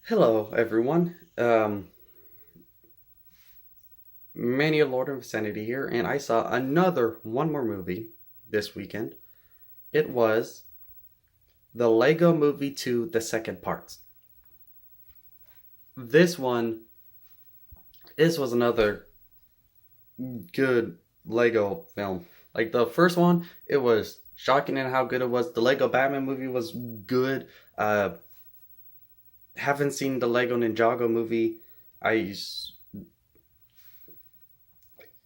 Hello, everyone. Mania Lord of Insanity here, and I saw one more movie this weekend. It was the Lego Movie 2, the second part. This one, this was another good Lego film. Like the first one, it was shocking in how good it was. The Lego Batman movie was good. Haven't seen the Lego Ninjago movie. I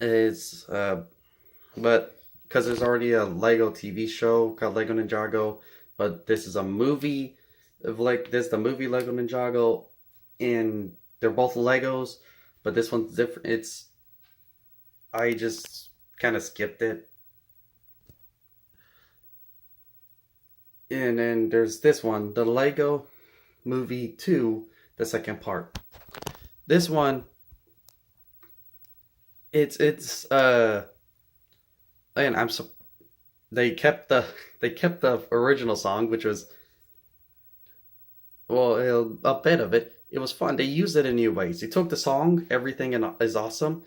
it's but because there's already a Lego TV show called Lego Ninjago, but this is a movie of like this the movie Lego Ninjago, and they're both Legos, but this one's different. It's I just kind of skipped it, and then there's this one, the Lego Movie 2, the second part. This one, it's and I'm so they kept the original song, which was a bit of it. It was fun. They used it in new ways. They took the song "Everything Is Awesome"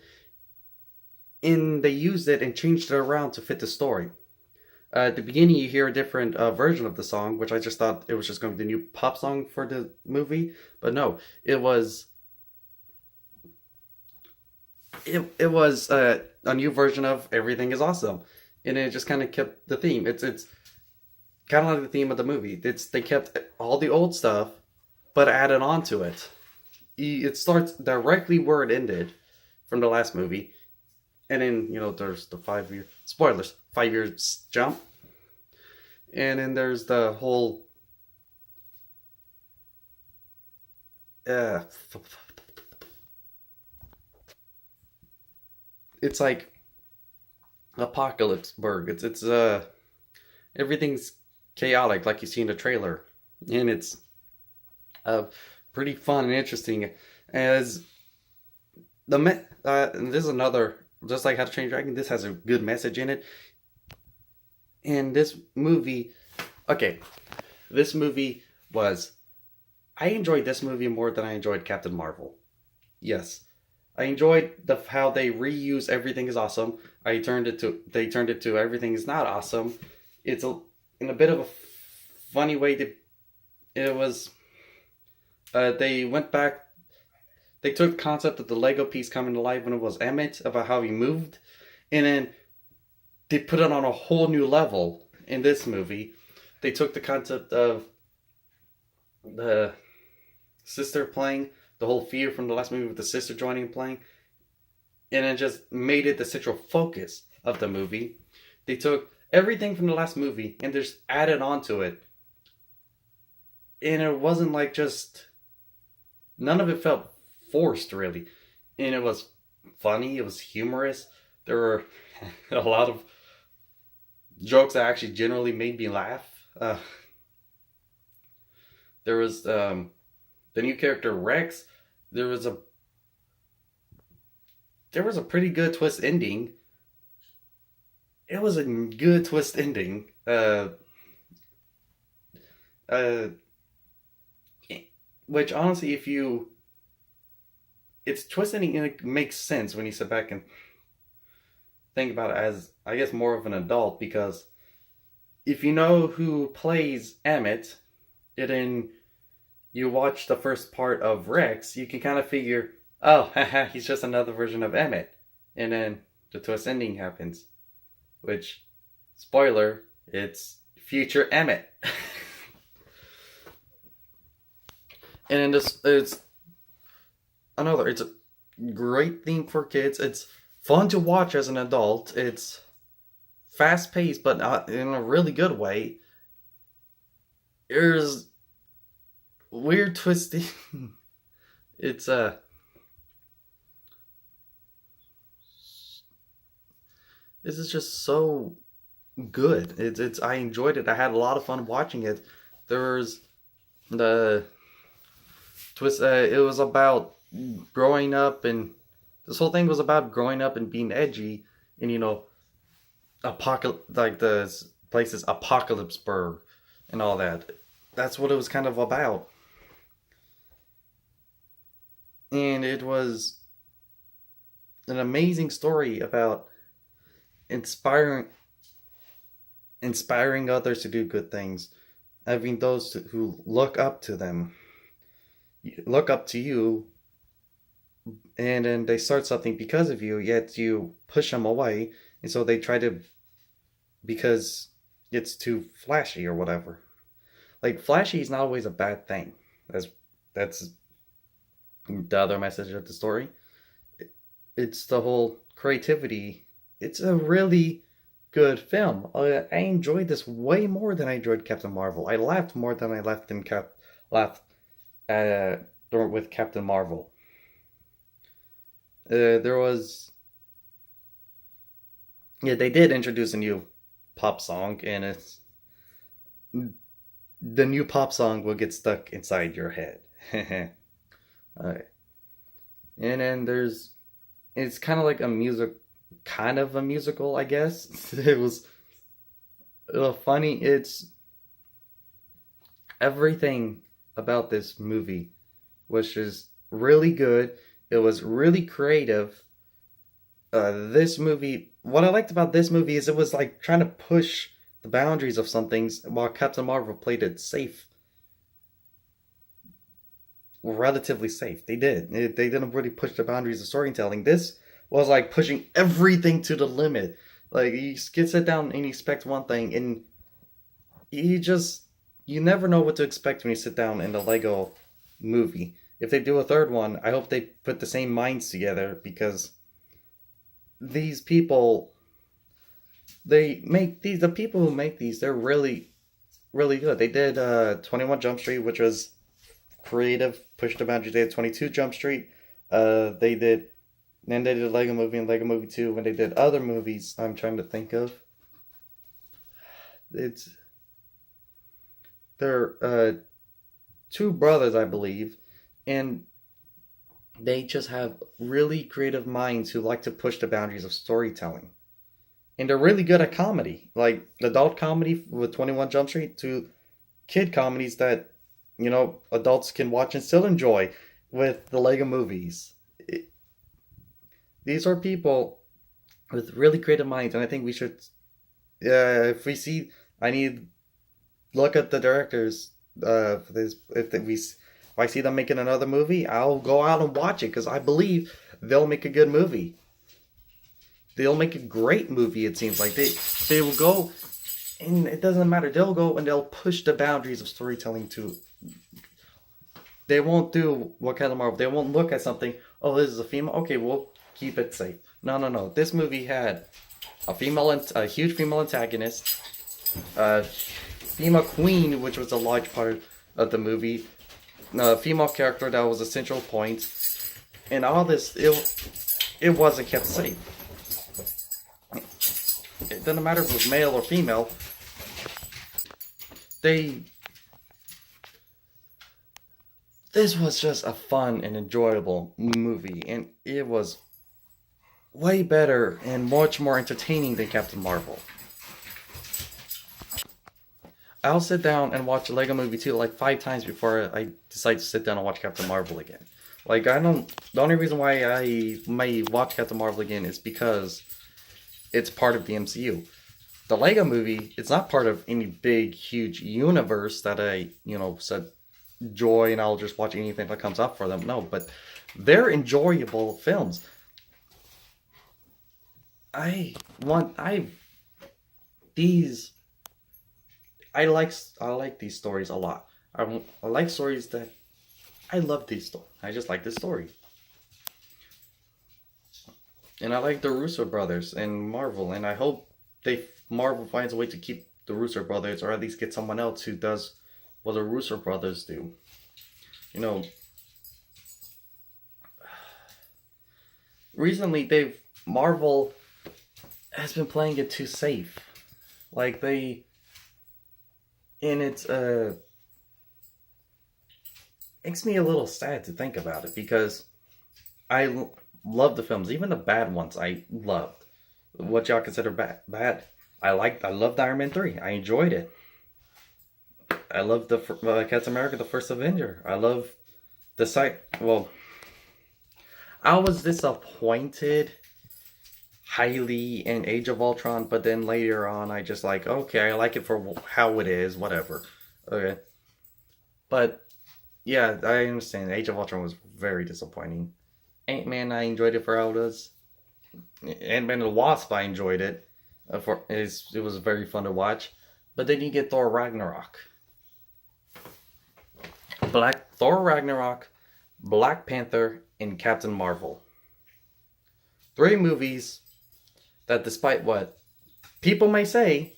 and they used it and changed it around to fit the story. At the beginning, you hear a different version of the song, which I just thought it was just going to be the new pop song for the movie, but no, it was a new version of "Everything Is Awesome," and it just kind of kept the theme. It's kind of like the theme of the movie. They kept all the old stuff, but added on to it. It starts directly where it ended from the last movie, and then there's the 5 year spoilers, 5 years jump, and then there's the whole uh, it's like Apocalypseburg. It's everything's chaotic like you see in the trailer, and it's uh pretty fun and interesting as and this is another, just like How to Train Your Dragon. This has a good message in it, and this movie, okay, this movie was I enjoyed this movie more than I enjoyed Captain Marvel. Yes, I enjoyed how they reuse Everything Is Awesome. They turned it to Everything Is Not Awesome. It's in a bit of a funny way. It was they went back. They took the concept of the Lego piece coming to life when it was Emmett, about how he moved, and then they put it on a whole new level in this movie. They took the concept of the sister playing, the whole fear from the last movie with the sister joining and playing, and it just made it the central focus of the movie. They took everything from the last movie and just added on to it. And it wasn't like just, none of it felt forced really. And it was funny, it was humorous. There were a lot of jokes that actually generally made me laugh. There was the new character Rex. There was a pretty good twist ending. It was a good twist ending. Uh, which honestly, if you, it's twist ending and it makes sense when you sit back and think about it as, I guess, more of an adult, because if you know who plays Emmett, and then you watch the first part of Rex, you can kind of figure, oh, haha, he's just another version of Emmett. And then the twist ending happens, which, spoiler, it's future Emmett. And then it's a great theme for kids. It's fun to watch as an adult. It's fast paced, but not in a really good way. There's weird twisting. It's this is just so good. It's I enjoyed it. I had a lot of fun watching it. There's the twist. It was about growing up, and this whole thing was about growing up and being edgy, and apocalypse, like the places Apocalypseburg and all that. That's what it was kind of about. and it was an amazing story about inspiring inspiring others to do good things, having those who look up to them, look up to you, and then they start something because of you, yet you push them away, and so they try to, because it's too flashy or whatever. Like, flashy is not always a bad thing. That's the other message of the story. It's the whole creativity. It's a really good film. I enjoyed this way more than I enjoyed Captain Marvel. I laughed more than I laughed uh, with Captain Marvel. There was, yeah, they did introduce a new pop song, and it's the new pop song will get stuck inside your head. Alright. And then it's kind of like a kind of a musical, I guess. It was funny. It's everything about this movie was just really good. It was really creative. This movie, what I liked about this movie is it was like trying to push the boundaries of some things, while Captain Marvel played it safe, relatively safe. They didn't really push the boundaries of storytelling. This was like pushing everything to the limit. Like, you get sit down and you expect one thing, and you just, you never know what to expect when you sit down in the Lego movie. If they do a third one, I hope they put the same minds together, because these people, the people who make these, they're really, really good. They did 21 Jump Street, which was creative, pushed the boundaries. They did 22 Jump Street. They did, then they did Lego Movie and Lego Movie 2. When they did other movies, I'm trying to think of. It's, they're two brothers, I believe, and they just have really creative minds who like to push the boundaries of storytelling. And they're really good at comedy, like adult comedy with 21 Jump Street, to kid comedies that, adults can watch and still enjoy with the Lego movies. These are people with really creative minds, and I think we should, if we see, I need look at the directors. If I see them making another movie, I'll go out and watch it, because I believe they'll make a good movie. They'll make a great movie. It seems like they will go, and it doesn't matter. They'll go and they'll push the boundaries of storytelling too. They won't do what kind of Marvel. They won't look at something. Oh, this is a female. Okay, we'll keep it safe. No, no, no. This movie had a huge female antagonist, a female queen, which was a large part of the movie, a female character that was a central point, and all this. It wasn't kept safe. It doesn't matter if it was male or female. This was just a fun and enjoyable movie, and it was way better and much more entertaining than Captain Marvel. I'll sit down and watch a Lego Movie 2 like 5 times before I decide to sit down and watch Captain Marvel again. Like, the only reason why I may watch Captain Marvel again is because it's part of the MCU. The Lego Movie, it's not part of any big, huge universe that I, said joy and I'll just watch anything that comes up for them. No, but they're enjoyable films. I like these stories a lot. I like stories that, I love these stories. I just like this story. And I like the Russo brothers and Marvel, and I hope Marvel finds a way to keep the Russo brothers, or at least get someone else who does what the Russo brothers do. Recently Marvel has been playing it too safe. Like, it's makes me a little sad to think about it, because I love the films, even the bad ones. I loved. What y'all consider bad? I loved Iron Man 3. I enjoyed it. I loved the Captain America, the First Avenger. I love the site. Well, I was disappointed highly in Age of Ultron, but then later on, I just like, okay, I like it for how it is, whatever. Okay. But yeah, I understand. Age of Ultron was very disappointing. Ant-Man, I enjoyed it for how it was. Ant-Man and the Wasp, I enjoyed it. It was very fun to watch. But then you get Thor Ragnarok. Thor Ragnarok, Black Panther, and Captain Marvel. 3 movies that, despite what people may say,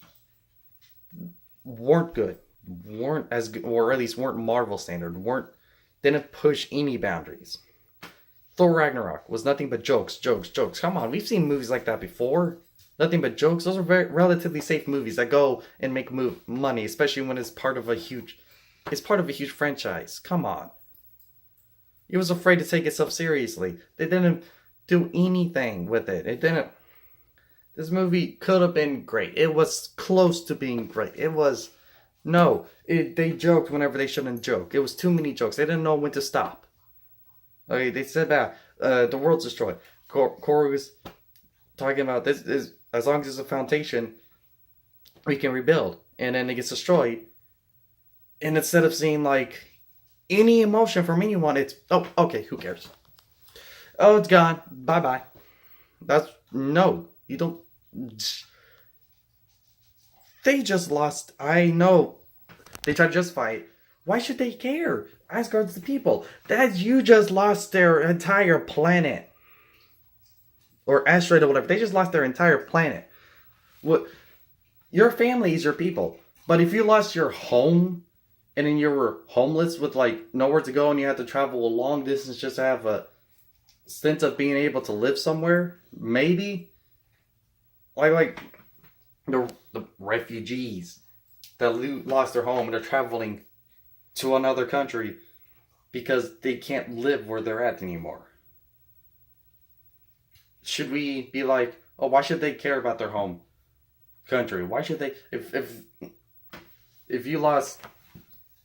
weren't good, weren't as good, or at least weren't Marvel standard, didn't push any boundaries. Thor Ragnarok was nothing but jokes, jokes, jokes. Come on, we've seen movies like that before. Nothing but jokes. Those are very relatively safe movies that go and make money, especially when it's part of a huge franchise. Come on. It was afraid to take itself seriously. They didn't do anything with it. This movie could have been great. It was close to being great. They joked whenever they shouldn't joke. It was too many jokes. They didn't know when to stop. Okay, they said that the world's destroyed. Corey was talking about this is as long as there's a foundation, we can rebuild. And then it gets destroyed. And instead of seeing like any emotion from anyone, it's okay, who cares? Oh, it's gone. Bye bye. You don't. They just lost. I know. They tried to justify it. Why should they care? Asgard's the people. You just lost their entire planet. Or asteroid or whatever. They just lost their entire planet. What? Your family is your people. But if you lost your home, and then you were homeless with like nowhere to go, and you had to travel a long distance just to have a sense of being able to live somewhere, maybe. Like the refugees that lost their home and are traveling to another country because they can't live where they're at anymore. Should we be like, oh, why should they care about their home country? Why should they? If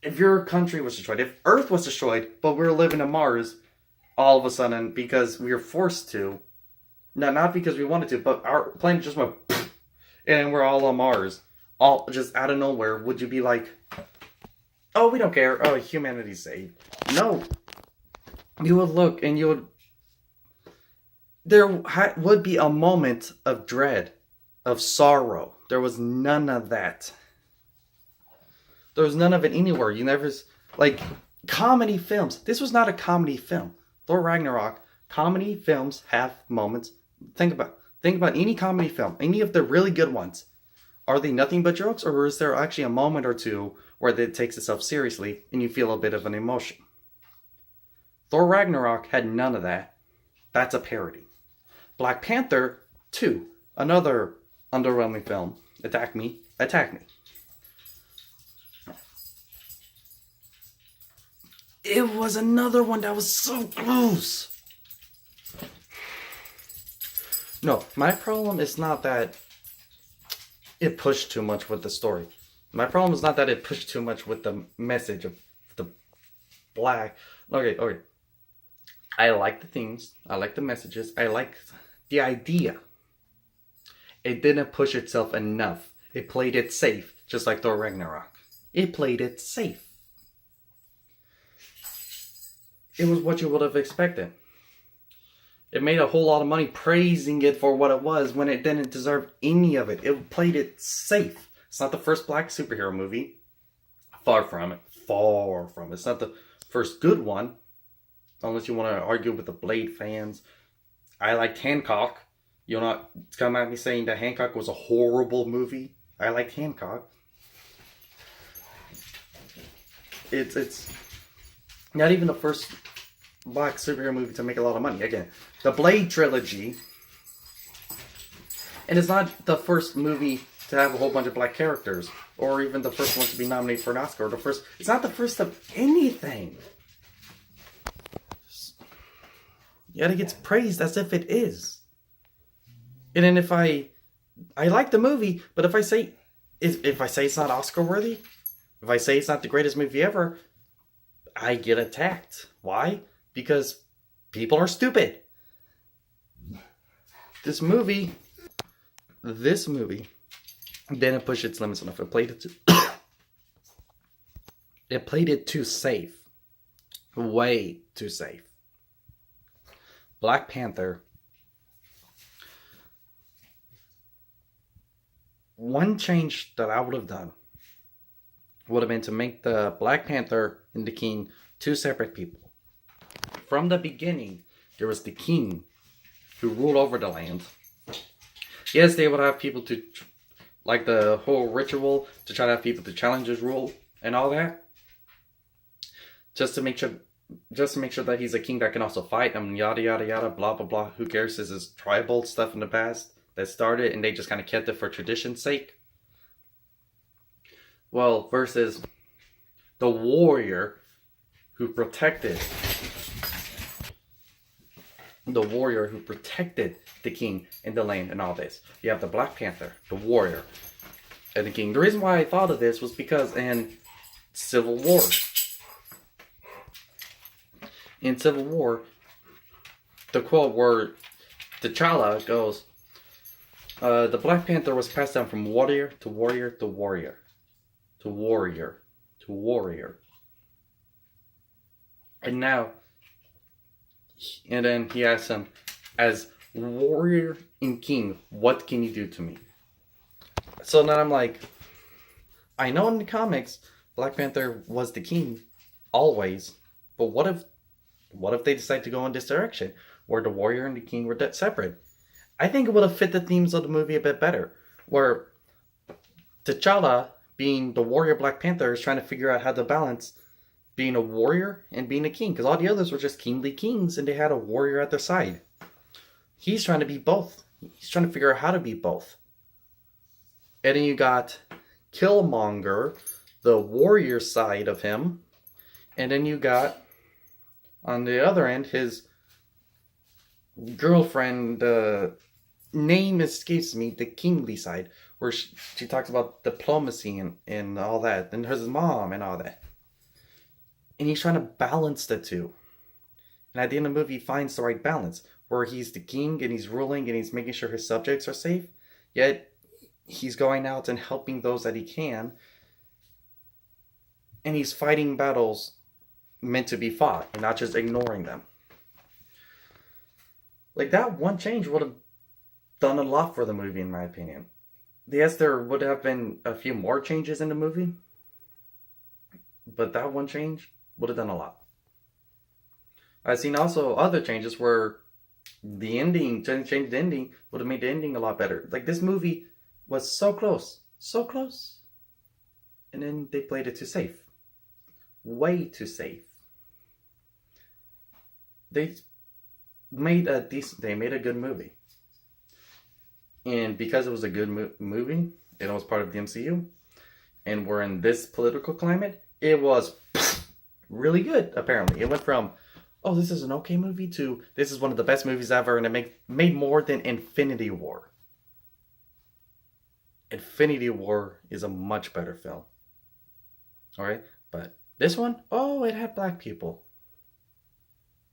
your country was destroyed, if Earth was destroyed, but we were living on Mars, all of a sudden because we were forced to, no, not because we wanted to, but our planet just went, and we're all on Mars, all just out of nowhere, would you be like, oh, we don't care, oh, humanity's saved? No. You would look and there would be a moment of dread, of sorrow. There was none of that. There was none of it anywhere. You never, like, comedy films. This was not a comedy film. Thor Ragnarok, comedy films have moments. Think about any comedy film, any of the really good ones. Are they nothing but jokes, or is there actually a moment or two where it takes itself seriously and you feel a bit of an emotion? Thor Ragnarok had none of that. That's a parody. Black Panther 2, another underwhelming film. Attack Me. It was another one that was so close. No, my problem is not that it pushed too much with the story. My problem is not that it pushed too much with the message of the black. Okay. I like the themes. I like the messages. I like the idea. It didn't push itself enough. It played it safe, just like Thor Ragnarok. It played it safe. It was what you would have expected. It made a whole lot of money praising it for what it was when it didn't deserve any of it. It played it safe. It's not the first black superhero movie. Far from it. It's not the first good one. Unless you want to argue with the Blade fans. I liked Hancock. You'll not come at me saying that Hancock was a horrible movie. I liked Hancock. It's not even the first black superhero movie to make a lot of money. Again, the Blade trilogy. And it's not the first movie to have a whole bunch of black characters. Or even the first one to be nominated for an Oscar. It's not the first of anything. Yet it gets praised as if it is. And then if I like the movie, but if I say it's not Oscar worthy, if I say it's not the greatest movie ever, I get attacked. Why? Because people are stupid. This movie didn't push its limits enough. It played it too safe. Way too safe. Black Panther. One change that I would have done would have been to make the Black Panther and the King two separate people. From the beginning, there was the King who ruled over the land. Yes, they would have people to, like the whole ritual, to try to have people to challenge his rule and all that. Just to make sure that he's a king that can also fight and yada yada yada, blah blah blah. Who cares? This is tribal stuff in the past that started and they just kind of kept it for tradition's sake. Well, versus the warrior who protected the king and the land and all this. You have the Black Panther, the warrior, and the king. The reason why I thought of this was because in Civil War, the quote where T'Challa goes, the Black Panther was passed down from warrior to warrior to warrior to warrior to warrior. And now, and then he asks him, as warrior and king, what can you do to me? So then I'm like, I know in the comics, Black Panther was the king, always. But what if they decide to go in this direction, where the warrior and the king were separate? I think it would have fit the themes of the movie a bit better, where T'Challa, being the warrior Black Panther, is trying to figure out how to balance being a warrior and being a king, because all the others were just kingly kings and they had a warrior at their side. He's trying to be both. He's trying to figure out how to be both. And then you got Killmonger, the warrior side of him, and then you got on the other end his girlfriend, name escapes me, the kingly side, where she talks about diplomacy and all that, and his mom and all that. And he's trying to balance the two. And at the end of the movie, he finds the right balance, where he's the king and he's ruling and he's making sure his subjects are safe, yet he's going out and helping those that he can, and he's fighting battles meant to be fought and not just ignoring them. Like, that one change would have done a lot for the movie, in my opinion. Yes, there would have been a few more changes in the movie, but that one change would have done a lot. I've seen also other changes where the ending, change the ending, would have made the ending a lot better. Like, this movie was so close, and then they played it too safe. Way too safe. They made a good movie. And because it was a good movie, and it was part of the MCU, and we're in this political climate, it was really good, apparently. It went from, oh, this is an okay movie, to this is one of the best movies ever, and it made more than Infinity War. Infinity War is a much better film. Alright? But this one, oh, it had black people.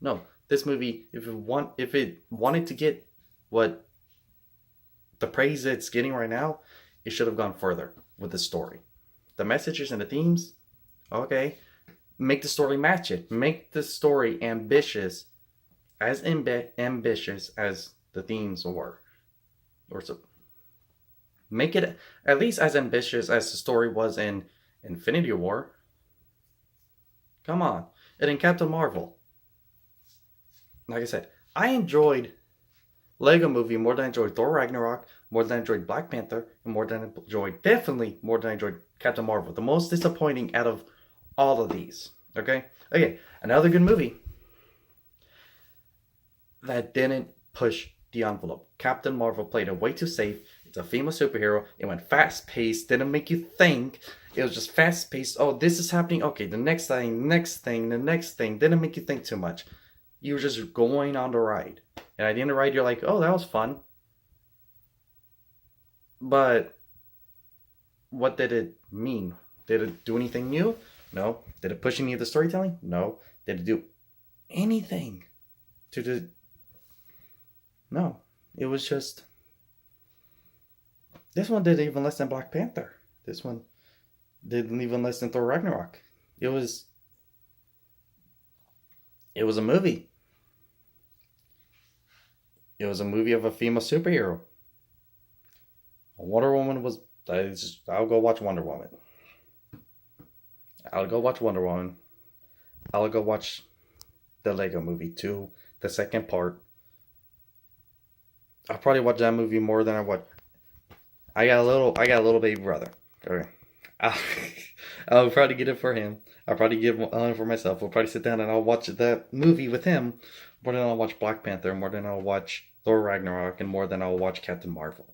No, this movie, if it wanted to get what the praise it's getting right now, it should have gone further with the story. The messages and the themes, okay. Make the story match it. Make the story ambitious, as ambitious as the themes were. Or so. Make it at least as ambitious as the story was in Infinity War. Come on. And in Captain Marvel. Like I said, I enjoyed Lego Movie more than I enjoyed Thor Ragnarok, more than I enjoyed Black Panther, and definitely more than I enjoyed Captain Marvel. The most disappointing out of all of these. Okay, another good movie that didn't push the envelope. Captain Marvel played it way too safe. It's a female superhero. It went fast paced, didn't make you think. It was just fast paced. Oh, this is happening. Okay, the next thing. Didn't make you think too much. You were just going on the ride. And at the end of the ride, you're like, oh, that was fun. But what did it mean? Did it do anything new? No. Did it push any of the storytelling? No. Did it do anything to the... No. It was just this one did even less than Black Panther. This one didn't even less than Thor Ragnarok. It was it was a movie. It was a movie of a female superhero. Wonder Woman was. I'll go watch Wonder Woman. I'll go watch Wonder Woman. I'll go watch the Lego Movie 2, the second part. I'll probably watch that movie more than I watch. I got a little baby brother. Okay. I'll, I'll probably get it for him. I'll probably give one for myself. We'll probably sit down and I'll watch that movie with him more than I'll watch Black Panther, more than I'll watch Thor Ragnarok, and more than I'll watch Captain Marvel.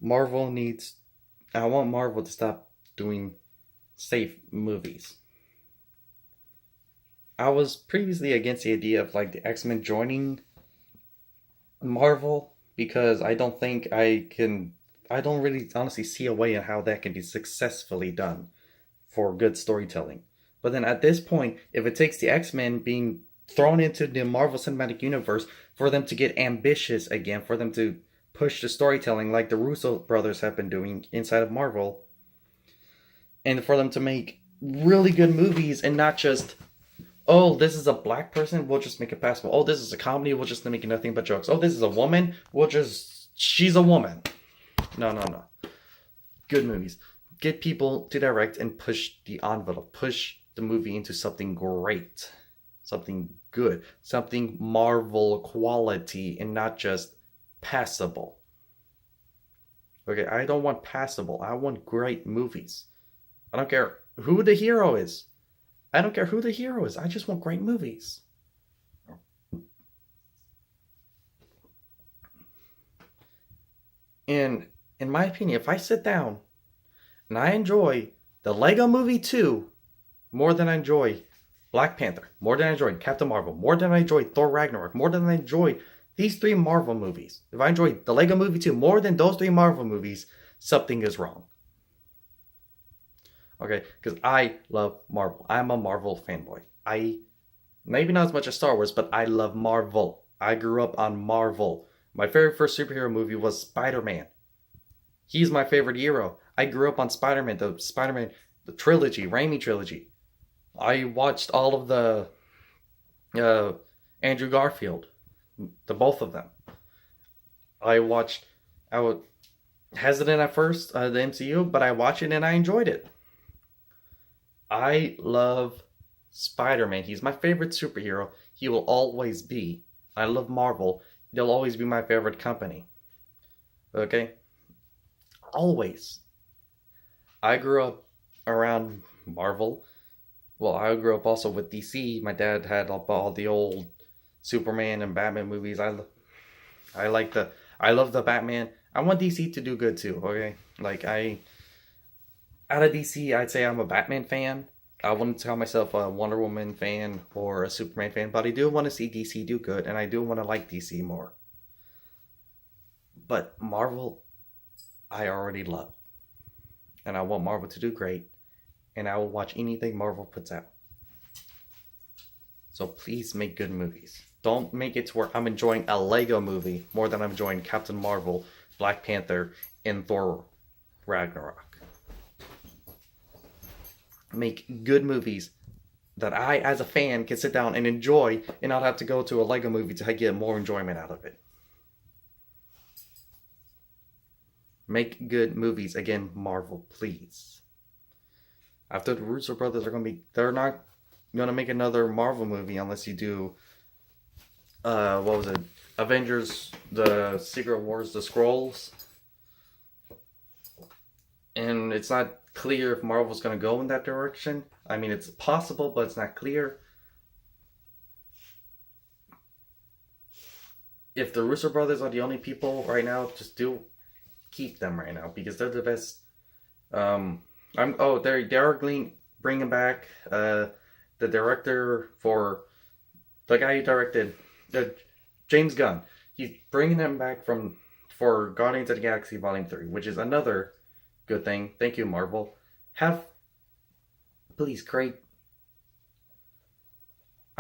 Marvel needs. I want Marvel to stop doing safe movies. I was previously against the idea of like the X-Men joining Marvel because I don't think I can. I don't really honestly see a way in how that can be successfully done for good storytelling. But then at this point, if it takes the X-Men being thrown into the Marvel Cinematic Universe for them to get ambitious again, for them to push the storytelling like the Russo brothers have been doing inside of Marvel, and for them to make really good movies and not just, oh, this is a black person, we'll just make it passable. Oh, this is a comedy, we'll just make nothing but jokes. Oh, this is a woman, she's a woman. No, no, no. Good movies. Get people to direct and push the envelope. Push the movie into something great. Something good. Something Marvel quality and not just passable. Okay, I don't want passable. I want great movies. I don't care who the hero is. I don't care who the hero is. I just want great movies. And in my opinion, if I sit down and I enjoy the Lego Movie 2 more than I enjoy Black Panther, more than I enjoy Captain Marvel, more than I enjoy Thor Ragnarok, more than I enjoy these three Marvel movies, if I enjoy the Lego Movie 2 more than those three Marvel movies, something is wrong. Okay, because I love Marvel. I'm a Marvel fanboy. Maybe not as much as Star Wars, but I love Marvel. I grew up on Marvel. My very first superhero movie was Spider-Man. He's my favorite hero. I grew up on Spider-Man, the trilogy, Raimi trilogy. I watched all of the Andrew Garfield, the both of them. I was hesitant at first, the MCU, but I watched it and I enjoyed it. I love Spider-Man. He's my favorite superhero. He will always be. I love Marvel. They'll always be my favorite company. Okay? Always. I grew up around Marvel. Well, I grew up also with DC. My dad had all the old Superman and Batman movies. I love the Batman. I want DC to do good too, okay? Out of DC, I'd say I'm a Batman fan. I wouldn't call myself a Wonder Woman fan or a Superman fan, but I do want to see DC do good, and I do want to like DC more. But Marvel, I already love. And I want Marvel to do great, and I will watch anything Marvel puts out. So please make good movies. Don't make it to where I'm enjoying a Lego movie more than I'm enjoying Captain Marvel, Black Panther, and Thor Ragnarok. Make good movies that I, as a fan, can sit down and enjoy and not have to go to a Lego movie to get more enjoyment out of it. Make good movies. Again, Marvel, please. After the Russo brothers they're not gonna make another Marvel movie unless you do, what was it? Avengers, the Secret Wars, the Skrulls. And it's not clear if Marvel's going to go in that direction. I mean, it's possible, but it's not clear. If the Russo brothers are the only people right now, just keep them right now because they're the best. They are bringing back the director for the guy who directed James Gunn. He's bringing them back for Guardians of the Galaxy Volume 3, which is another good thing. Thank you, Marvel. Please create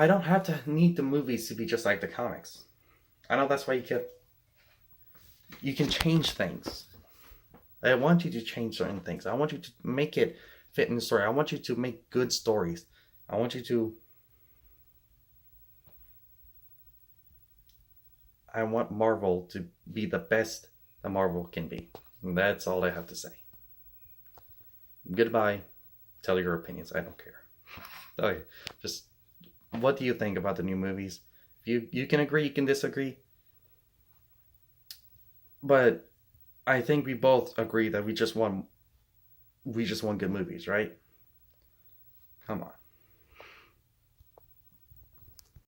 I don't have to need the movies to be just like the comics. I know that's why you can change things. I want you to change certain things. I want you to make it fit in the story. I want you to make good stories. I want you to. I want Marvel to be the best that Marvel can be. And that's all I have to say. Goodbye. Tell your opinions. I don't care. Okay, just what do you think about the new movies? You can agree, you can disagree, but I think we both agree that we just want good movies, right? Come on.